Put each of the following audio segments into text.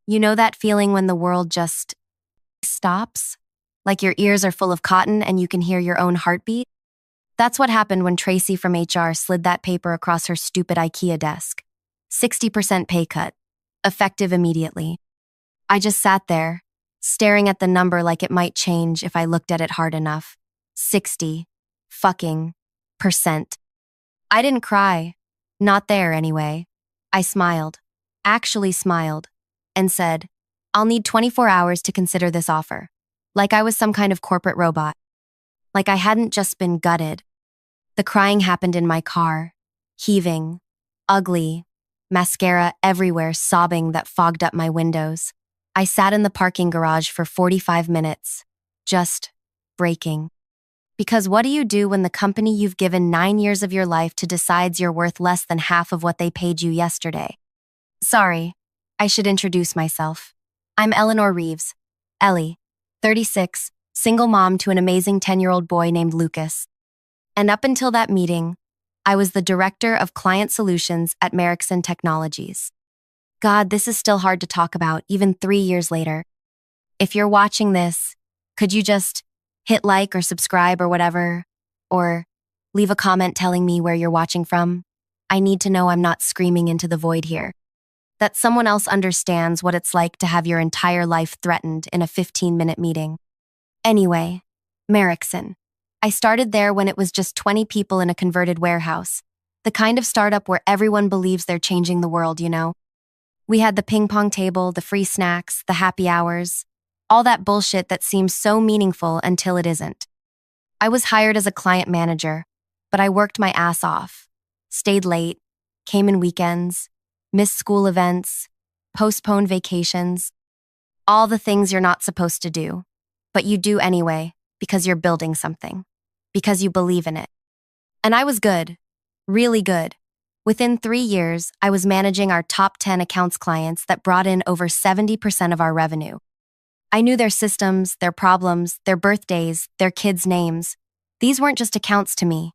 You know that feeling when the world just stops? Like your ears are full of cotton and you can hear your own heartbeat? That's what happened when Tracy from HR slid that paper across her stupid IKEA desk. 60% pay cut. Effective immediately. I just sat there, staring at the number like it might change if I looked at it hard enough. 60 fucking percent. I didn't cry. Not there, anyway. I smiled. Actually smiled. And said, I'll need 24 hours to consider this offer. Like I was some kind of corporate robot. Like I hadn't just been gutted. The crying happened in my car. Heaving. Ugly. Mascara everywhere, sobbing that fogged up my windows. I sat in the parking garage for 45 minutes. Just breaking. Because what do you do when the company you've given 9 years of your life to decides you're worth less than half of what they paid you yesterday? Sorry, I should introduce myself. I'm Eleanor Reeves, Ellie, 36, single mom to an amazing 10-year-old boy named Lucas. And up until that meeting, I was the director of client solutions at Merrickson Technologies. God, this is still hard to talk about, even 3 years later. If you're watching this, could you just hit like or subscribe or whatever? Or leave a comment telling me where you're watching from? I need to know I'm not screaming into the void here. That someone else understands what it's like to have your entire life threatened in a 15-minute meeting. Anyway, Merrickson. I started there when it was just 20 people in a converted warehouse. The kind of startup where everyone believes they're changing the world, you know? We had the ping pong table, the free snacks, the happy hours, all that bullshit that seems so meaningful until it isn't. I was hired as a client manager, but I worked my ass off. Stayed late, came in weekends, missed school events, postponed vacations, all the things you're not supposed to do, but you do anyway because you're building something, because you believe in it. And I was good, really good. Within 3 years, I was managing our top 10 accounts clients that brought in over 70% of our revenue. I knew their systems, their problems, their birthdays, their kids' names. These weren't just accounts to me.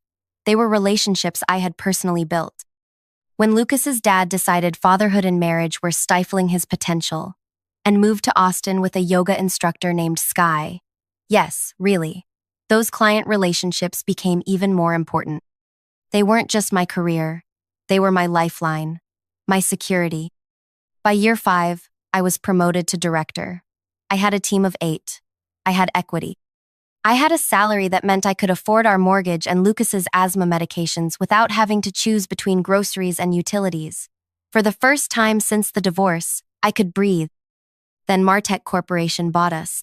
They were relationships I had personally built. When Lucas's dad decided fatherhood and marriage were stifling his potential and moved to Austin with a yoga instructor named Sky, yes, really, those client relationships became even more important. They weren't just my career. They were my lifeline, my security. By year 5, I was promoted to director. I had a team of 8. I had equity. I had a salary that meant I could afford our mortgage and Lucas's asthma medications without having to choose between groceries and utilities. For the first time since the divorce, I could breathe. Then Martech Corporation bought us.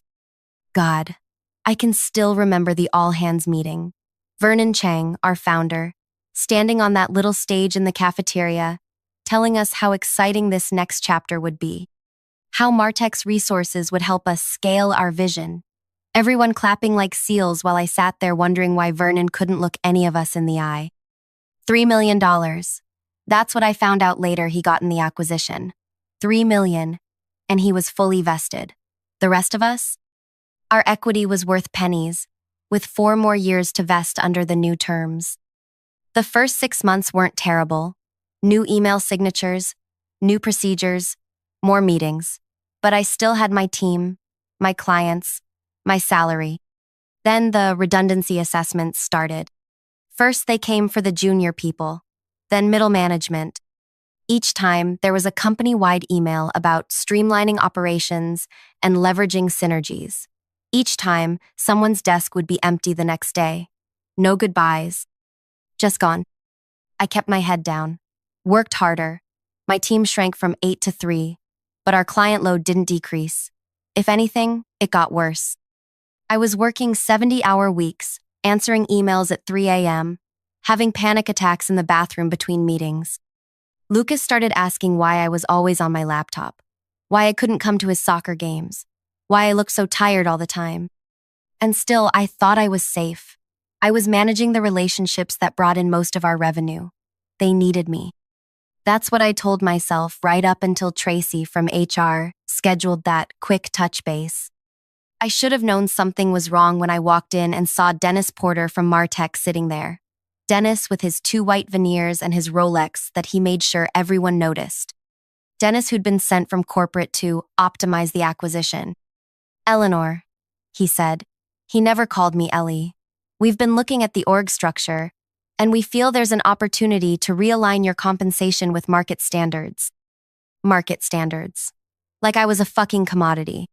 God, I can still remember the all-hands meeting. Vernon Chang, our founder, standing on that little stage in the cafeteria, telling us how exciting this next chapter would be. How Martech's resources would help us scale our vision. Everyone clapping like seals while I sat there wondering why Vernon couldn't look any of us in the eye. $3 million. That's what I found out later he got in the acquisition. $3 million, and he was fully vested. The rest of us? Our equity was worth pennies, with 4 more years to vest under the new terms. The first 6 months weren't terrible. New email signatures, new procedures, more meetings. But I still had my team, my clients, my salary. Then the redundancy assessments started. First, they came for the junior people, then middle management. Each time, there was a company-wide email about streamlining operations and leveraging synergies. Each time, someone's desk would be empty the next day. No goodbyes. Just gone. I kept my head down, worked harder. My team shrank from 8 to 3, but our client load didn't decrease. If anything, it got worse. I was working 70-hour weeks, answering emails at 3 a.m., having panic attacks in the bathroom between meetings. Lucas started asking why I was always on my laptop, why I couldn't come to his soccer games, why I looked so tired all the time. And still, I thought I was safe. I was managing the relationships that brought in most of our revenue. They needed me. That's what I told myself right up until Tracy from HR scheduled that quick touch base. I should have known something was wrong when I walked in and saw Dennis Porter from Martech sitting there. Dennis with his 2 white veneers and his Rolex that he made sure everyone noticed. Dennis, who'd been sent from corporate to optimize the acquisition. Eleanor, he said. He never called me Ellie. We've been looking at the org structure, and we feel there's an opportunity to realign your compensation with market standards. Market standards. Like I was a fucking commodity.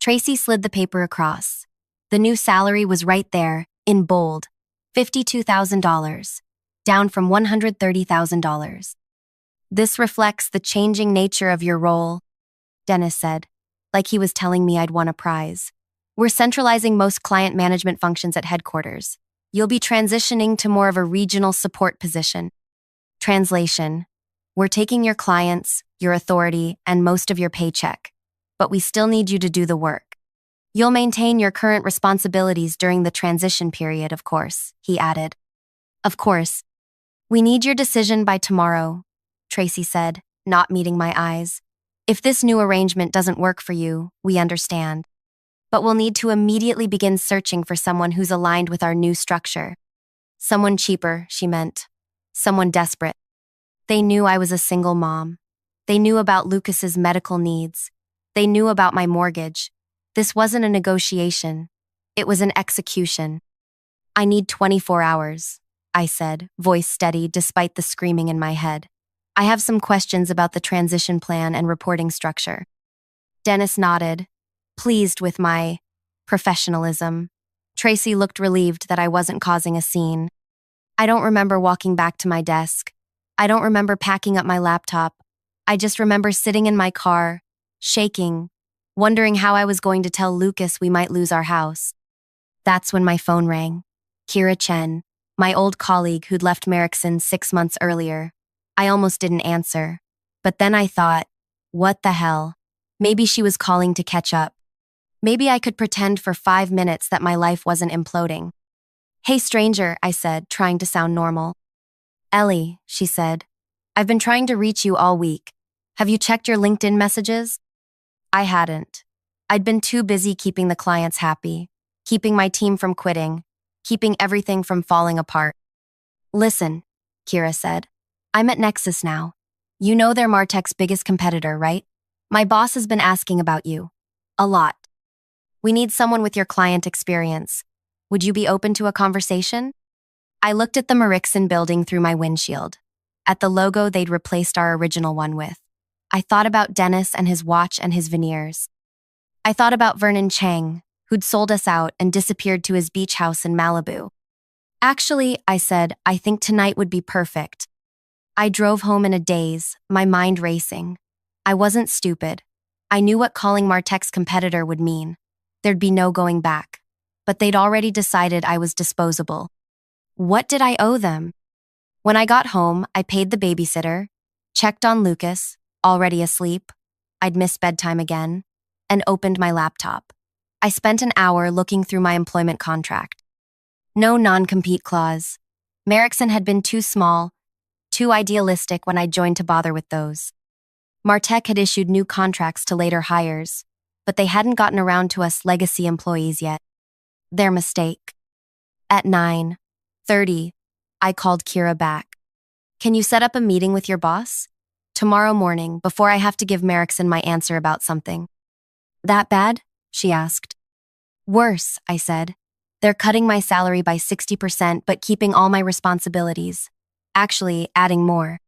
Tracy slid the paper across. The new salary was right there, in bold. $52,000, down from $130,000. This reflects the changing nature of your role, Dennis said, like he was telling me I'd won a prize. We're centralizing most client management functions at headquarters. You'll be transitioning to more of a regional support position. Translation. We're taking your clients, your authority, and most of your paycheck, but we still need you to do the work. You'll maintain your current responsibilities during the transition period, of course, he added. Of course. We need your decision by tomorrow, Tracy said, not meeting my eyes. If this new arrangement doesn't work for you, we understand. But we'll need to immediately begin searching for someone who's aligned with our new structure. Someone cheaper, she meant. Someone desperate. They knew I was a single mom. They knew about Lucas's medical needs. They knew about my mortgage. This wasn't a negotiation. It was an execution. I need 24 hours, I said, voice steady despite the screaming in my head. I have some questions about the transition plan and reporting structure. Dennis nodded, pleased with my professionalism. Tracy looked relieved that I wasn't causing a scene. I don't remember walking back to my desk. I don't remember packing up my laptop. I just remember sitting in my car, shaking, wondering how I was going to tell Lucas we might lose our house. That's when my phone rang. Kira Chen, my old colleague who'd left Merrickson 6 months earlier. I almost didn't answer. But then I thought, what the hell? Maybe she was calling to catch up. Maybe I could pretend for 5 minutes that my life wasn't imploding. Hey stranger, I said, trying to sound normal. Ellie, she said. I've been trying to reach you all week. Have you checked your LinkedIn messages? I hadn't. I'd been too busy keeping the clients happy, keeping my team from quitting, keeping everything from falling apart. Listen, Kira said. I'm at Nexus now. You know they're MarTech's biggest competitor, right? My boss has been asking about you. A lot. We need someone with your client experience. Would you be open to a conversation? I looked at the Merrickson building through my windshield, at the logo they'd replaced our original one with. I thought about Dennis and his watch and his veneers. I thought about Vernon Chang, who'd sold us out and disappeared to his beach house in Malibu. Actually, I said, I think tonight would be perfect. I drove home in a daze, my mind racing. I wasn't stupid. I knew what calling MarTech's competitor would mean. There'd be no going back. But they'd already decided I was disposable. What did I owe them? When I got home, I paid the babysitter, checked on Lucas, already asleep, I'd missed bedtime again, and opened my laptop. I spent an hour looking through my employment contract. No non-compete clause. Merrickson had been too small, too idealistic when I joined to bother with those. MarTech had issued new contracts to later hires, but they hadn't gotten around to us legacy employees yet. Their mistake. At 9:30, I called Kira back. Can you set up a meeting with your boss? Tomorrow morning, before I have to give Merrickson my answer about something. That bad? She asked. Worse, I said. They're cutting my salary by 60% but keeping all my responsibilities. Actually, adding more.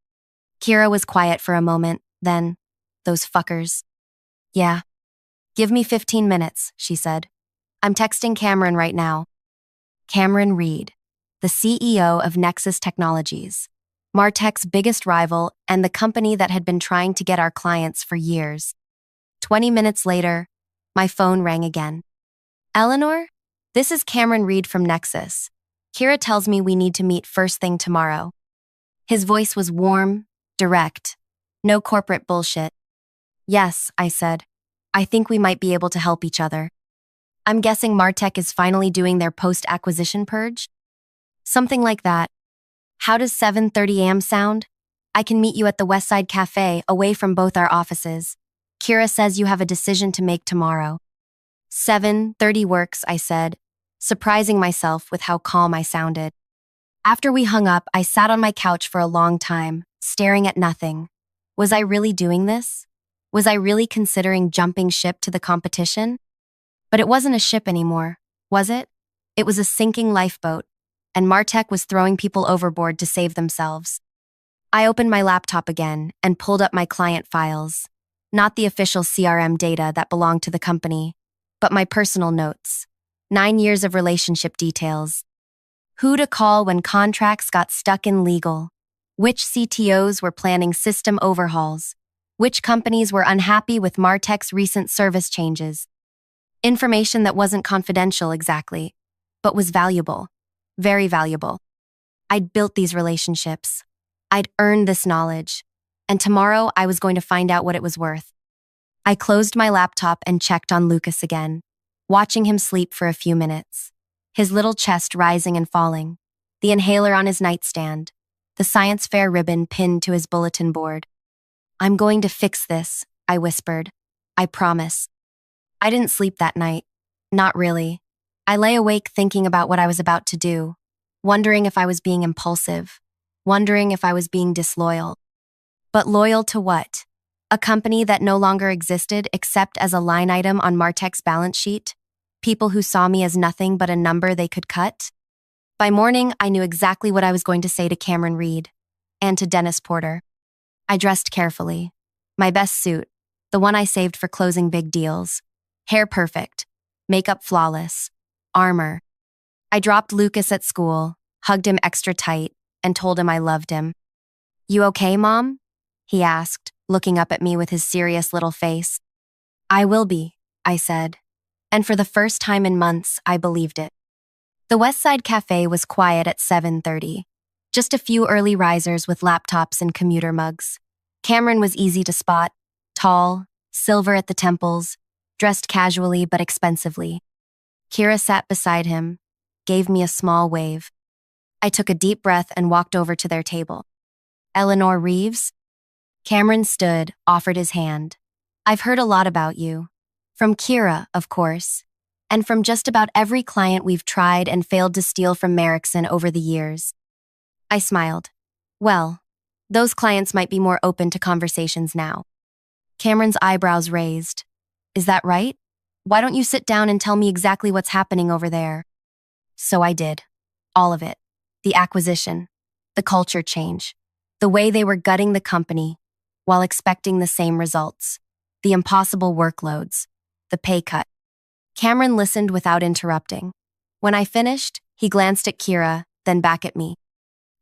Kira was quiet for a moment, then, those fuckers. Yeah. Give me 15 minutes, she said. I'm texting Cameron right now. Cameron Reed, the CEO of Nexus Technologies, MarTech's biggest rival and the company that had been trying to get our clients for years. 20 minutes later, my phone rang again. Eleanor? This is Cameron Reed from Nexus. Kira tells me we need to meet first thing tomorrow. His voice was warm, direct. No corporate bullshit. Yes, I said. I think we might be able to help each other. I'm guessing MarTech is finally doing their post-acquisition purge? Something like that. How does 7:30 a.m. sound? I can meet you at the Westside Cafe, away from both our offices. Kira says you have a decision to make tomorrow. 7:30 works, I said, surprising myself with how calm I sounded. After we hung up, I sat on my couch for a long time, staring at nothing. Was I really doing this? Was I really considering jumping ship to the competition? But it wasn't a ship anymore, was it? It was a sinking lifeboat, and Martech was throwing people overboard to save themselves. I opened my laptop again and pulled up my client files. Not the official CRM data that belonged to the company, but my personal notes. 9 years of relationship details. Who to call when contracts got stuck in legal. Which CTOs were planning system overhauls. Which companies were unhappy with Martech's recent service changes. Information that wasn't confidential exactly, but was valuable. Very valuable. I'd built these relationships. I'd earned this knowledge. And tomorrow I was going to find out what it was worth. I closed my laptop and checked on Lucas again, watching him sleep for a few minutes. His little chest rising and falling, the inhaler on his nightstand, the science fair ribbon pinned to his bulletin board. "I'm going to fix this," I whispered. "I promise." I didn't sleep that night. Not really. I lay awake thinking about what I was about to do, wondering if I was being impulsive, wondering if I was being disloyal. But loyal to what? A company that no longer existed except as a line item on Martech's balance sheet? People who saw me as nothing but a number they could cut? By morning, I knew exactly what I was going to say to Cameron Reed and to Dennis Porter. I dressed carefully. My best suit, the one I saved for closing big deals. Hair perfect, makeup flawless, armor. I dropped Lucas at school, hugged him extra tight, and told him I loved him. "You okay, Mom?" he asked, looking up at me with his serious little face. "I will be," I said. And for the first time in months, I believed it. The Westside Cafe was quiet at 7:30. Just a few early risers with laptops and commuter mugs. Cameron was easy to spot, tall, silver at the temples, dressed casually but expensively. Kira sat beside him, gave me a small wave. I took a deep breath and walked over to their table. "Eleanor Reeves?" Cameron stood, offered his hand. "I've heard a lot about you. From Kira, of course, and from just about every client we've tried and failed to steal from Merrickson over the years." I smiled. "Well, those clients might be more open to conversations now." Cameron's eyebrows raised. "Is that right? Why don't you sit down and tell me exactly what's happening over there?" So I did. All of it. The acquisition, the culture change, the way they were gutting the company while expecting the same results, the impossible workloads, the pay cut. Cameron listened without interrupting. When I finished, he glanced at Kira, then back at me.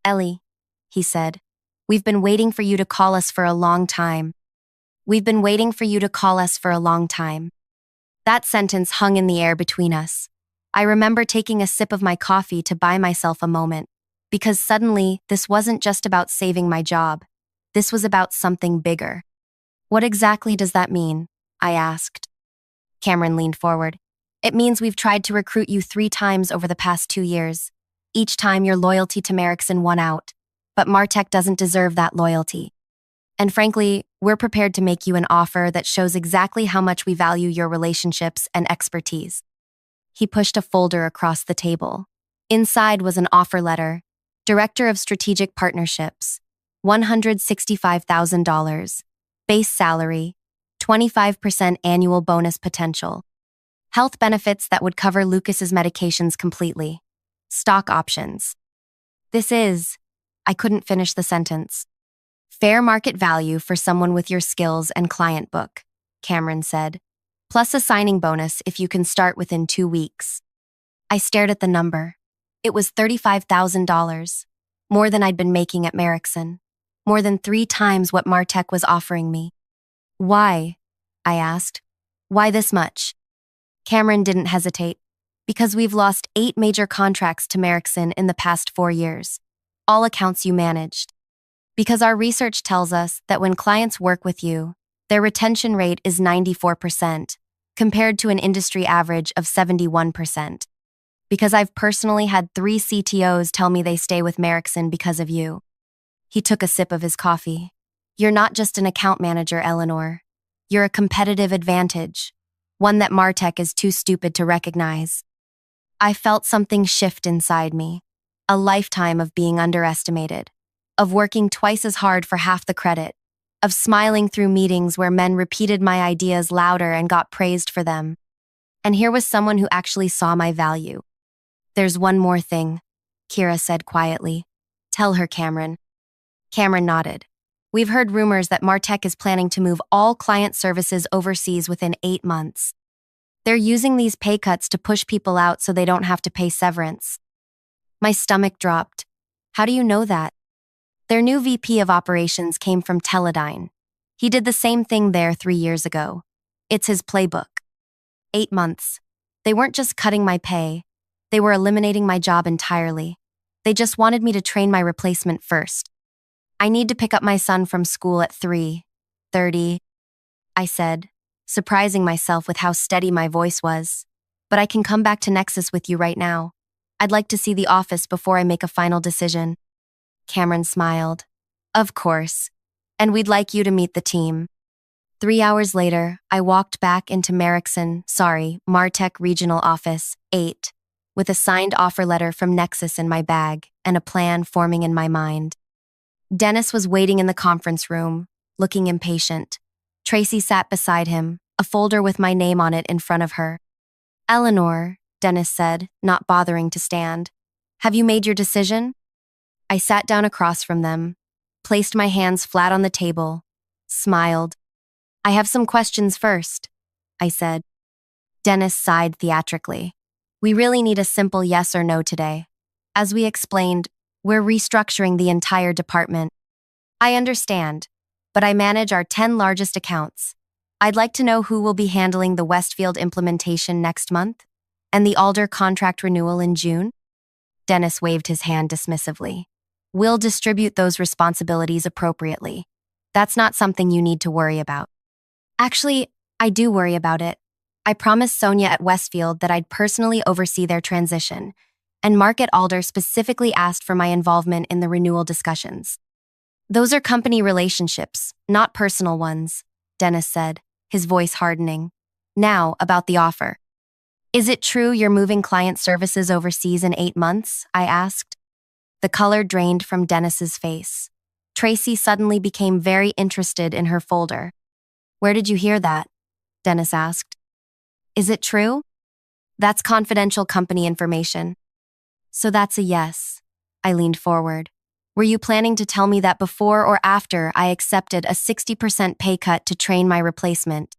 "Ellie," he said, "we've been waiting for you to call us for a long time. We've been waiting for you to call us for a long time." That sentence hung in the air between us. I remember taking a sip of my coffee to buy myself a moment, because suddenly this wasn't just about saving my job. This was about something bigger. "What exactly does that mean?" I asked. Cameron leaned forward. "It means we've tried to recruit you 3 times over the past 2 years. Each time your loyalty to Merrickson won out. But Martech doesn't deserve that loyalty. And frankly, we're prepared to make you an offer that shows exactly how much we value your relationships and expertise." He pushed a folder across the table. Inside was an offer letter. Director of Strategic Partnerships. $165,000. Base salary. 25% annual bonus potential. Health benefits that would cover Lucas's medications completely. Stock options. I couldn't finish the sentence. "Fair market value for someone with your skills and client book," Cameron said, "plus a signing bonus if you can start within 2 weeks." I stared at the number. It was $35,000, more than I'd been making at Merrickson, more than 3 times what Martech was offering me. "Why?" I asked. "Why this much?" Cameron didn't hesitate. "Because we've lost 8 major contracts to Merrickson in the past 4 years. All accounts you managed. Because our research tells us that when clients work with you, their retention rate is 94%, compared to an industry average of 71%. Because I've personally had 3 CTOs tell me they stay with Merrickson because of you." He took a sip of his coffee. "You're not just an account manager, Eleanor. You're a competitive advantage, one that Martech is too stupid to recognize." I felt something shift inside me. A lifetime of being underestimated, of working twice as hard for half the credit, of smiling through meetings where men repeated my ideas louder and got praised for them. And here was someone who actually saw my value. "There's one more thing," Kira said quietly. "Tell her, Cameron." Cameron nodded. "We've heard rumors that Martech is planning to move all client services overseas within 8 months. They're using these pay cuts to push people out so they don't have to pay severance." My stomach dropped. "How do you know that?" "Their new VP of operations came from Teledyne. He did the same thing there 3 years ago. It's his playbook." 8 months. They weren't just cutting my pay. They were eliminating my job entirely. They just wanted me to train my replacement first. "I need to pick up my son from school at 3:30, I said, surprising myself with how steady my voice was. "But I can come back to Nexus with you right now. I'd like to see the office before I make a final decision." Cameron smiled. "Of course. And we'd like you to meet the team." 3 hours later, I walked back into Martech Regional Office 8, with a signed offer letter from Nexus in my bag and a plan forming in my mind. Dennis was waiting in the conference room, looking impatient. Tracy sat beside him, a folder with my name on it in front of her. "Eleanor," Dennis said, not bothering to stand, "have you made your decision?" I sat down across from them, placed my hands flat on the table, smiled. "I have some questions first," I said. Dennis sighed theatrically. "We really need a simple yes or no today. As we explained, we're restructuring the entire department." "I understand, but I manage our 10 largest accounts. I'd like to know who will be handling the Westfield implementation next month and the Alder contract renewal in June." Dennis waved his hand dismissively. "We'll distribute those responsibilities appropriately. That's not something you need to worry about." "Actually, I do worry about it. I promised Sonia at Westfield that I'd personally oversee their transition, and Mark at Alder specifically asked for my involvement in the renewal discussions." "Those are company relationships, not personal ones," Dennis said, his voice hardening. "Now, about the offer. Is it true you're moving client services overseas in 8 months?" I asked. The color drained from Dennis's face. Tracy suddenly became very interested in her folder. "Where did you hear that?" Dennis asked. "Is it true?" "That's confidential company information." "So that's a yes." I leaned forward. "Were you planning to tell me that before or after I accepted a 60% pay cut to train my replacement?"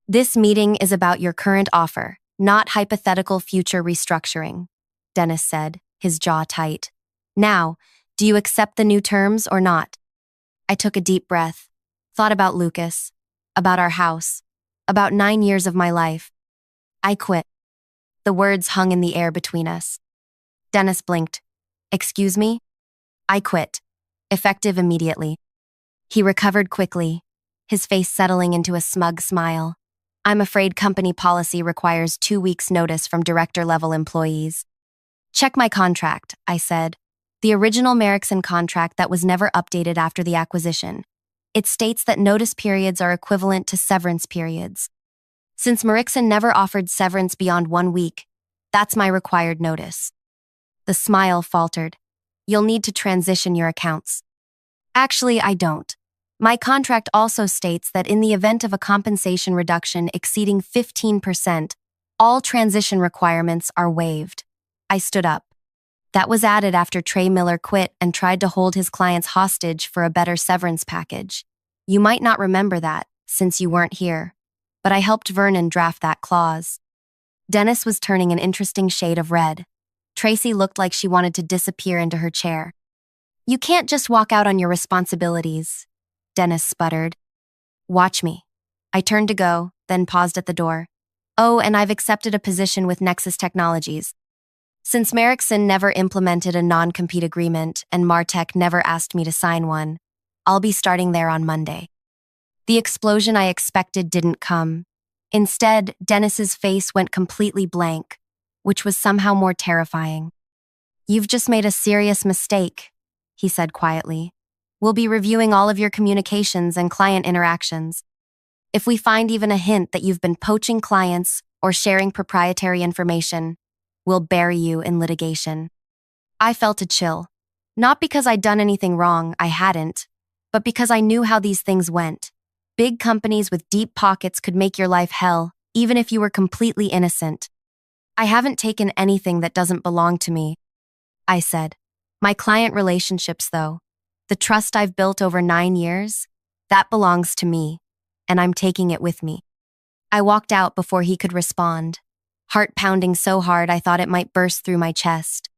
"This meeting is about your current offer, not hypothetical future restructuring," Dennis said, his jaw tight. "Now, do you accept the new terms or not?" I took a deep breath, thought about Lucas, about our house, about 9 years of my life. "I quit." The words hung in the air between us. Dennis blinked. "Excuse me?" "I quit. Effective immediately." He recovered quickly, his face settling into a smug smile. "I'm afraid company policy requires 2 weeks' notice from director-level employees." "Check my contract," I said. "The original Merrickson contract that was never updated after the acquisition. It states that notice periods are equivalent to severance periods. Since Merrickson never offered severance beyond 1 week, that's my required notice." The smile faltered. "You'll need to transition your accounts." "Actually, I don't. My contract also states that in the event of a compensation reduction exceeding 15%, all transition requirements are waived." I stood up. "That was added after Trey Miller quit and tried to hold his clients hostage for a better severance package. You might not remember that, since you weren't here, but I helped Vernon draft that clause." Dennis was turning an interesting shade of red. Tracy looked like she wanted to disappear into her chair. "You can't just walk out on your responsibilities," Dennis sputtered. "Watch me." I turned to go, then paused at the door. "Oh, and I've accepted a position with Nexus Technologies. Since Merrickson never implemented a non-compete agreement and Martech never asked me to sign one, I'll be starting there on Monday." The explosion I expected didn't come. Instead, Dennis's face went completely blank, which was somehow more terrifying. "You've just made a serious mistake," he said quietly. "We'll be reviewing all of your communications and client interactions. If we find even a hint that you've been poaching clients or sharing proprietary information, we'll bury you in litigation." I felt a chill. Not because I'd done anything wrong, I hadn't, but because I knew how these things went. Big companies with deep pockets could make your life hell, even if you were completely innocent. I haven't taken anything that doesn't belong to me, I said. My client relationships, though, the trust I've built over 9 years, that belongs to me, and I'm taking it with me. I walked out before he could respond, heart pounding so hard I thought it might burst through my chest.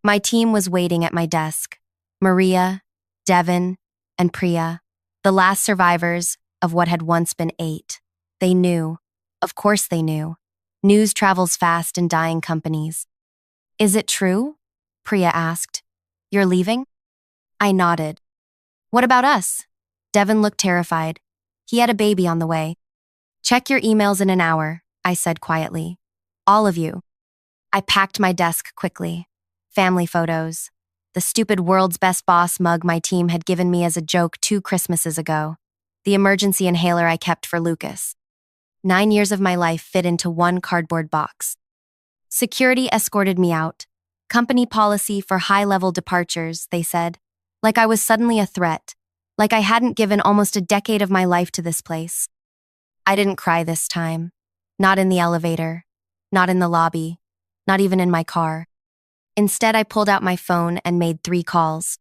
My team was waiting at my desk. Maria, Devin, and Priya, the last survivors of what had once been 8. They knew. Of course they knew. News travels fast in dying companies. Is it true? Priya asked. You're leaving? I nodded. What about us? Devin looked terrified. He had a baby on the way. Check your emails in an hour, I said quietly. All of you. I packed my desk quickly. Family photos. The stupid world's best boss mug my team had given me as a joke 2 Christmases ago. The emergency inhaler I kept for Lucas. 9 years of my life fit into one cardboard box. Security escorted me out. Company policy for high-level departures, they said. Like I was suddenly a threat. Like I hadn't given almost a decade of my life to this place. I didn't cry this time. Not in the elevator. Not in the lobby. Not even in my car. Instead, I pulled out my phone and made 3 calls.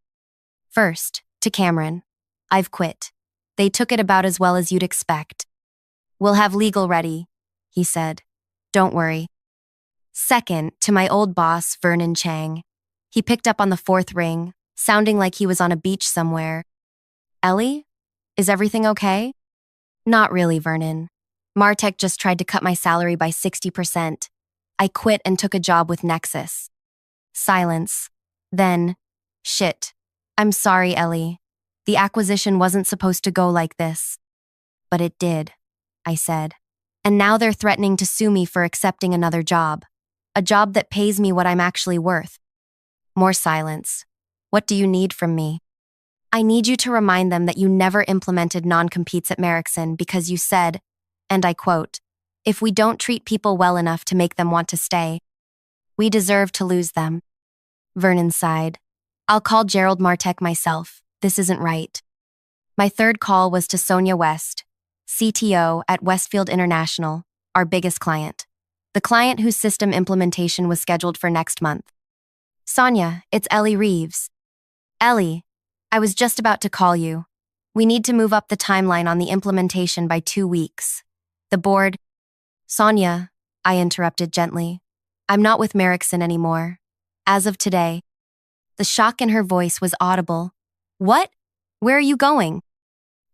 First, to Cameron. I've quit. They took it about as well as you'd expect. We'll have legal ready, he said. Don't worry. Second, to my old boss, Vernon Chang. He picked up on the 4th ring, sounding like he was on a beach somewhere. Ellie? Is everything okay? Not really, Vernon. Martech just tried to cut my salary by 60%. I quit and took a job with Nexus. Silence. Then, shit. I'm sorry, Ellie. The acquisition wasn't supposed to go like this. But it did, I said. And now they're threatening to sue me for accepting another job. A job that pays me what I'm actually worth. More silence. What do you need from me? I need you to remind them that you never implemented non-competes at Merrickson because you said, and I quote, if we don't treat people well enough to make them want to stay, we deserve to lose them. Vernon sighed. I'll call Gerald Martech myself. This isn't right. My third call was to Sonia West, CTO at Westfield International, our biggest client. The client whose system implementation was scheduled for next month. Sonia, it's Ellie Reeves. Ellie, I was just about to call you. We need to move up the timeline on the implementation by 2 weeks. The board... Sonia, I interrupted gently. I'm not with Merrickson anymore. As of today. The shock in her voice was audible. What? Where are you going?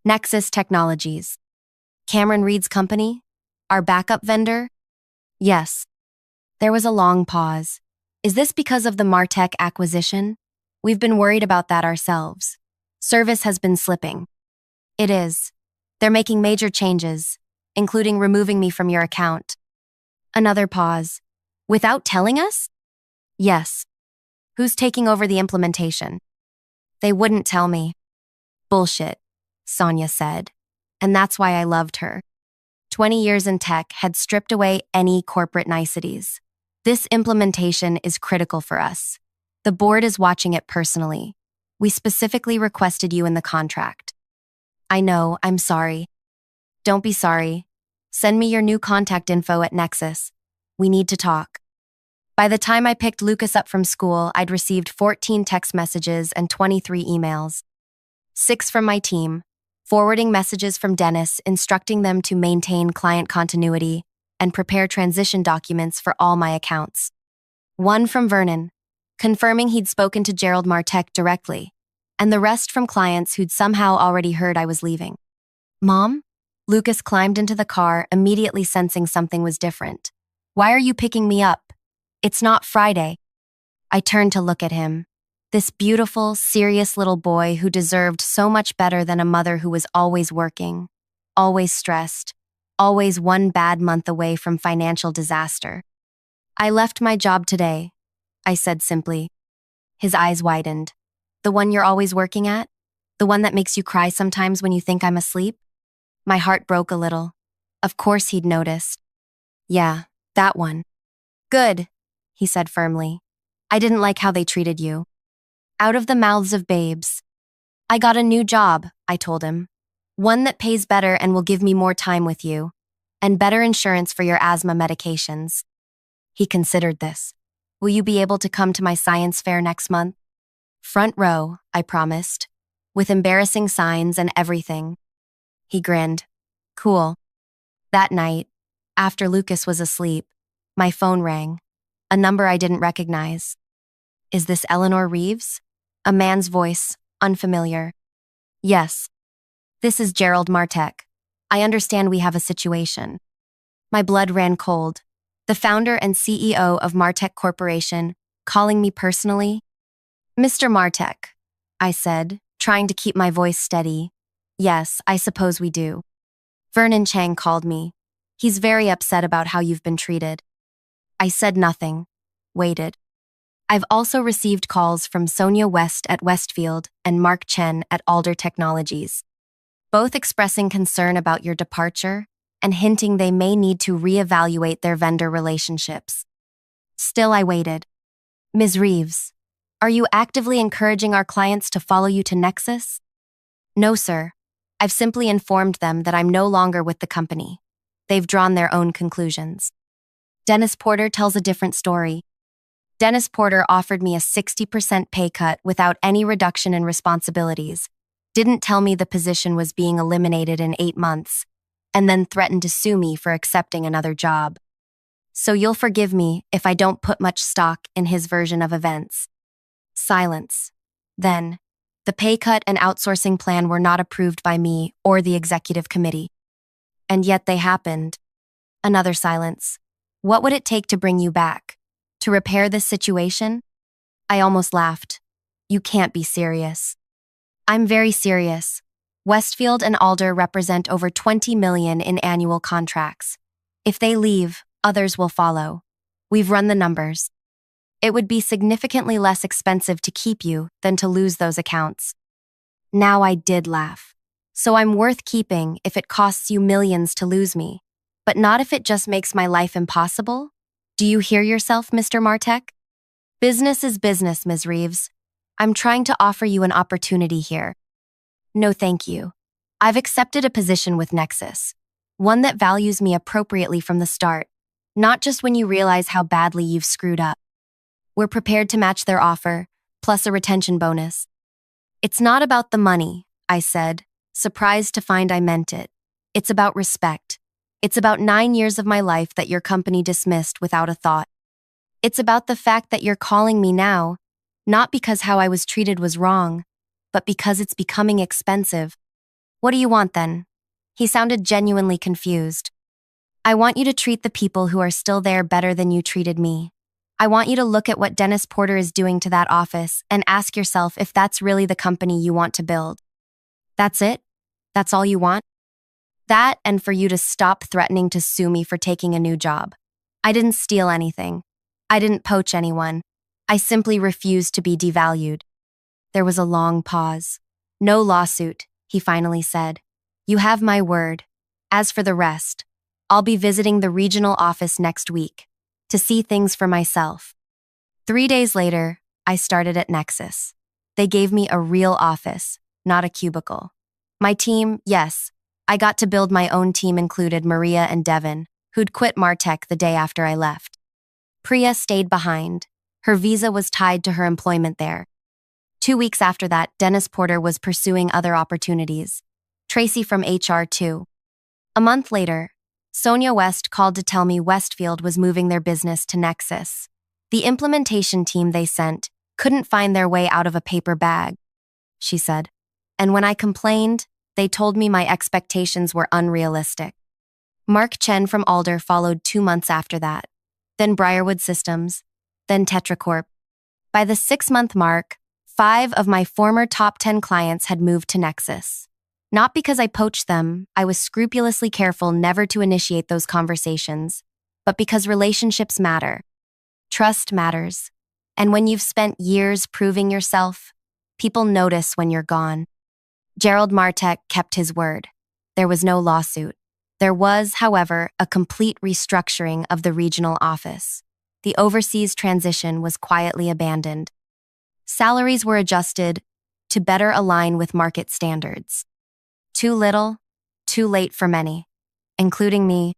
Nexus Technologies. Cameron Reed's company? Our backup vendor? Yes. There was a long pause. Is this because of the Martech acquisition? We've been worried about that ourselves. Service has been slipping. It is. They're making major changes, including removing me from your account. Another pause. Without telling us? Yes. Who's taking over the implementation? They wouldn't tell me. Bullshit, Sonia said. And that's why I loved her. 20 years in tech had stripped away any corporate niceties. This implementation is critical for us. The board is watching it personally. We specifically requested you in the contract. I know, I'm sorry. Don't be sorry. Send me your new contact info at Nexus. We need to talk. By the time I picked Lucas up from school, I'd received 14 text messages and 23 emails. 6 from my team, forwarding messages from Dennis instructing them to maintain client continuity and prepare transition documents for all my accounts. 1 from Vernon, confirming he'd spoken to Gerald Martech directly, and the rest from clients who'd somehow already heard I was leaving. Mom? Lucas climbed into the car, immediately sensing something was different. Why are you picking me up? It's not Friday. I turned to look at him. This beautiful, serious little boy who deserved so much better than a mother who was always working, always stressed, always one bad month away from financial disaster. I left my job today, I said simply. His eyes widened. The one you're always working at? The one that makes you cry sometimes when you think I'm asleep? My heart broke a little. Of course he'd noticed. Yeah, that one. Good, he said firmly. I didn't like how they treated you. Out of the mouths of babes. I got a new job, I told him. One that pays better and will give me more time with you, and better insurance for your asthma medications. He considered this. Will you be able to come to my science fair next month? Front row, I promised, with embarrassing signs and everything. He grinned. Cool. That night, after Lucas was asleep, my phone rang. A number I didn't recognize. Is this Eleanor Reeves? A man's voice, unfamiliar. Yes. This is Gerald Martek. I understand we have a situation. My blood ran cold. The founder and CEO of Martek Corporation, calling me personally. Mr. Martek, I said, trying to keep my voice steady. Yes, I suppose we do. Vernon Chang called me. He's very upset about how you've been treated. I said nothing. Waited. I've also received calls from Sonia West at Westfield and Mark Chen at Alder Technologies, both expressing concern about your departure and hinting they may need to reevaluate their vendor relationships. Still, I waited. Ms. Reeves, are you actively encouraging our clients to follow you to Nexus? No, sir. I've simply informed them that I'm no longer with the company. They've drawn their own conclusions. Dennis Porter tells a different story. Dennis Porter offered me a 60% pay cut without any reduction in responsibilities, didn't tell me the position was being eliminated in 8 months, and then threatened to sue me for accepting another job. So you'll forgive me if I don't put much stock in his version of events. Silence. Then, the pay cut and outsourcing plan were not approved by me or the executive committee. And yet they happened. Another silence. What would it take to bring you back? To repair this situation? I almost laughed. You can't be serious. I'm very serious. Westfield and Alder represent over 20 million in annual contracts. If they leave, others will follow. We've run the numbers. It would be significantly less expensive to keep you than to lose those accounts. Now I did laugh. So I'm worth keeping if it costs you millions to lose me, but not if it just makes my life impossible? Do you hear yourself, Mr. Martek? Business is business, Ms. Reeves. I'm trying to offer you an opportunity here. No, thank you. I've accepted a position with Nexus, one that values me appropriately from the start, not just when you realize how badly you've screwed up. We're prepared to match their offer, plus a retention bonus. It's not about the money, I said, surprised to find I meant it. It's about respect. It's about 9 years of my life that your company dismissed without a thought. It's about the fact that you're calling me now, not because how I was treated was wrong, but because it's becoming expensive. What do you want then? He sounded genuinely confused. I want you to treat the people who are still there better than you treated me. I want you to look at what Dennis Porter is doing to that office and ask yourself if that's really the company you want to build. That's it? That's all you want? That, and for you to stop threatening to sue me for taking a new job. I didn't steal anything. I didn't poach anyone. I simply refused to be devalued. There was a long pause. No lawsuit, he finally said. You have my word. As for the rest, I'll be visiting the regional office next week to see things for myself. 3 days later, I started at Nexus. They gave me a real office, not a cubicle. My team, yes, I got to build my own team included Maria and Devin, who'd quit Martek the day after I left. Priya stayed behind. Her visa was tied to her employment there. 2 weeks after that, Dennis Porter was pursuing other opportunities. Tracy from HR too. A month later, Sonia West called to tell me Westfield was moving their business to Nexus. The implementation team they sent couldn't find their way out of a paper bag, she said. And when I complained, they told me my expectations were unrealistic. Mark Chen from Alder followed 2 months after that, then Briarwood Systems, then Tetracorp. By the 6-month mark, 5 of my former top 10 clients had moved to Nexus. Not because I poached them, I was scrupulously careful never to initiate those conversations, but because relationships matter. Trust matters. And when you've spent years proving yourself, people notice when you're gone. Gerald Martek kept his word. There was no lawsuit. There was, however, a complete restructuring of the regional office. The overseas transition was quietly abandoned. Salaries were adjusted to better align with market standards. Too little, too late for many, including me.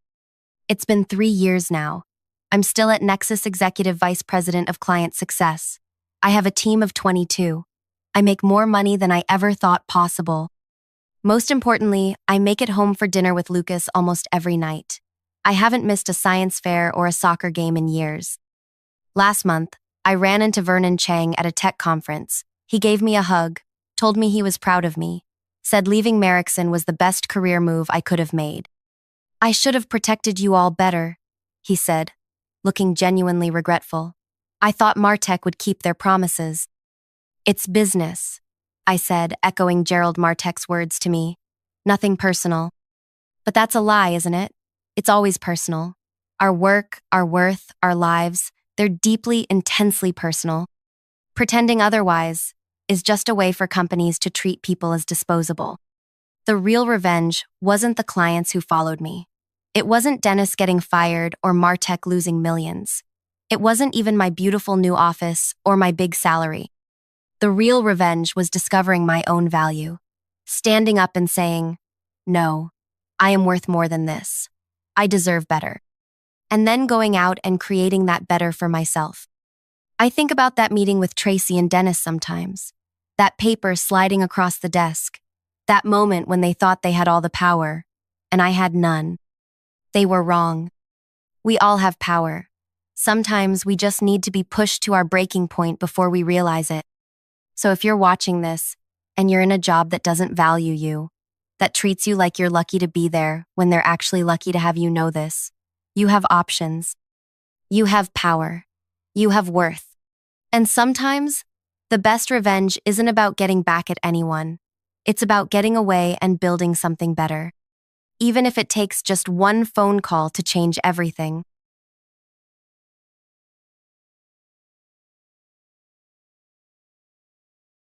It's been 3 years now. I'm still at Nexus Executive Vice President of Client Success. I have a team of 22. I make more money than I ever thought possible. Most importantly, I make it home for dinner with Lucas almost every night. I haven't missed a science fair or a soccer game in years. Last month, I ran into Vernon Chang at a tech conference. He gave me a hug, told me he was proud of me, said leaving Merrickson was the best career move I could have made. I should have protected you all better, he said, looking genuinely regretful. I thought Martech would keep their promises. It's business, I said, echoing Gerald Martech's words to me. Nothing personal. But that's a lie, isn't it? It's always personal. Our work, our worth, our lives, they're deeply, intensely personal. Pretending otherwise is just a way for companies to treat people as disposable. The real revenge wasn't the clients who followed me. It wasn't Dennis getting fired or Martech losing millions. It wasn't even my beautiful new office or my big salary. The real revenge was discovering my own value, standing up and saying, "No, I am worth more than this. I deserve better." And then going out and creating that better for myself. I think about that meeting with Tracy and Dennis sometimes. That paper sliding across the desk. That moment when they thought they had all the power, and I had none. They were wrong. We all have power. Sometimes we just need to be pushed to our breaking point before we realize it. So if you're watching this, and you're in a job that doesn't value you, that treats you like you're lucky to be there when they're actually lucky to have you know this, you have options. You have power. You have worth. And sometimes, the best revenge isn't about getting back at anyone. It's about getting away and building something better. Even if it takes just one phone call to change everything.